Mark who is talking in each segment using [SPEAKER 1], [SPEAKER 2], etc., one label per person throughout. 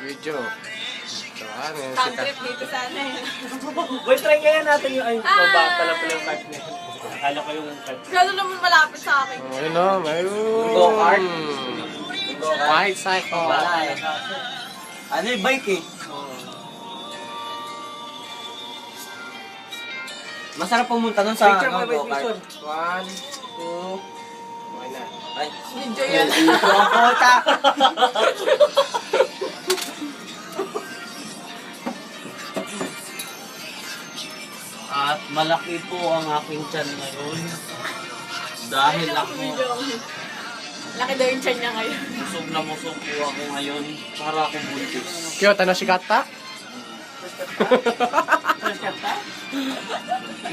[SPEAKER 1] Video. So, ano yun?
[SPEAKER 2] Sound trip dito sana eh.
[SPEAKER 3] Boy, try kaya natin yung... Ay, baba pala pala yung card niya. Akala ko yung card.
[SPEAKER 2] Gano'n naman malapit sa akin.
[SPEAKER 1] Oh, yun o, may...
[SPEAKER 4] Go-kart.
[SPEAKER 1] White cycle.
[SPEAKER 4] Wala eh. Ano yung bike eh? Masarap pumunta nun sa
[SPEAKER 1] Picture mo,
[SPEAKER 4] go-kart.
[SPEAKER 1] picture. 1, 2, okay na.
[SPEAKER 4] Ay,
[SPEAKER 2] Video yan.
[SPEAKER 4] intro ang kota. At malaki po ang aking tiyan ngayon. Dahil ako,
[SPEAKER 2] Laki daw yung tiyan niya ngayon.
[SPEAKER 4] busog na busog po ako ngayon para akong buntis.
[SPEAKER 1] Cute, ano si Kata?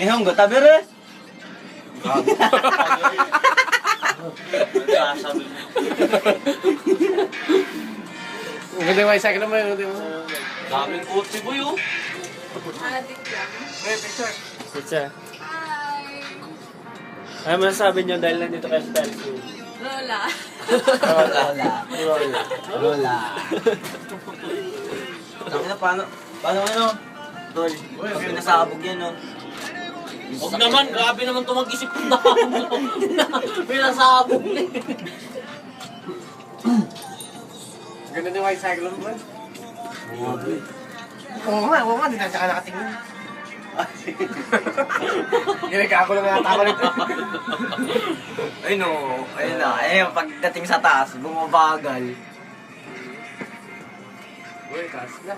[SPEAKER 4] Nihongo, tabere! Sasabi mo.
[SPEAKER 1] Ang ganda yung white cycle naman. Ang ganda yung...
[SPEAKER 4] Daming kotse ko yun.
[SPEAKER 2] Adik lang.
[SPEAKER 1] Hey, picture.
[SPEAKER 3] Pizza.
[SPEAKER 2] Hi.
[SPEAKER 3] Ano masasabi niyo dahil nandito kayo sa Telford?
[SPEAKER 2] Lola.
[SPEAKER 4] Lola. Sabi na, paano ano? Tol, pag pinasabog yan, no? Huwag naman, grabe naman ito mag-isip na ako. Pinasabog na.
[SPEAKER 1] Ang ganda yung white cycle naman. Oo nga, hindi na siya nakatingin. Ginagago lang nga ako nito.
[SPEAKER 4] Ay no, ayun na. Ayun, pagdating sa taas, bumabagal.
[SPEAKER 1] Uy, taas na.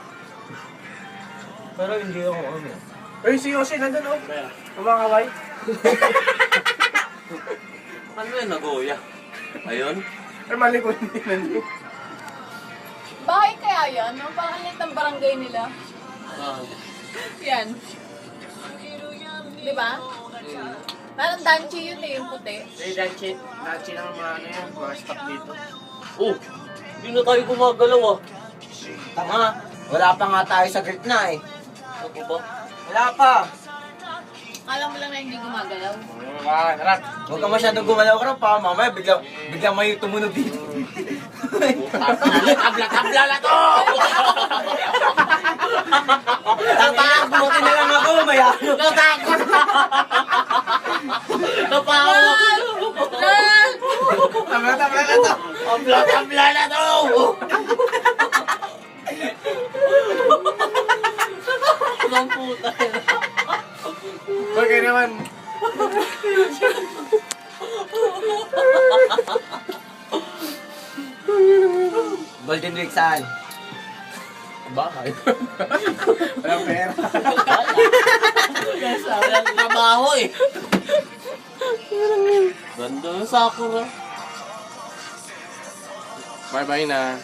[SPEAKER 4] Pero hindi ako ano.
[SPEAKER 1] Uy, si Yoshi nandun oh. Kumakaway.
[SPEAKER 4] Ano yun, nagoya? Ayun?
[SPEAKER 1] Ay, mali ko hindi nandun.
[SPEAKER 2] Bahay kaya yan? No? Parang lit ng barangay nila. Yan. Di ba? Parang danchi yun eh, yung puti.
[SPEAKER 1] Eh, Danchi lang ang mga ano yan, mga stock dito.
[SPEAKER 4] Oh, hindi na tayo gumagalaw ah. Tama, wala pa nga tayo sa gitna eh. Ano ba? Wala pa.
[SPEAKER 2] Alam mo lang na hindi gumagalaw.
[SPEAKER 1] Harap.
[SPEAKER 4] Huwag ka masyadong gumalaw ka pa, mamaya biglang may tumunog dito. Tabla na to! Tatakot na lang ako, maya. Natakot! Napahawa ko.
[SPEAKER 1] Tabla na to.
[SPEAKER 4] Tabla na to! Ang puta yun.
[SPEAKER 1] Bagay naman.
[SPEAKER 4] Golden Week saan?
[SPEAKER 1] Bakay. Walang pera.
[SPEAKER 4] Walang trabaho eh. Ganda yung Sakura.
[SPEAKER 1] Bye-bye na.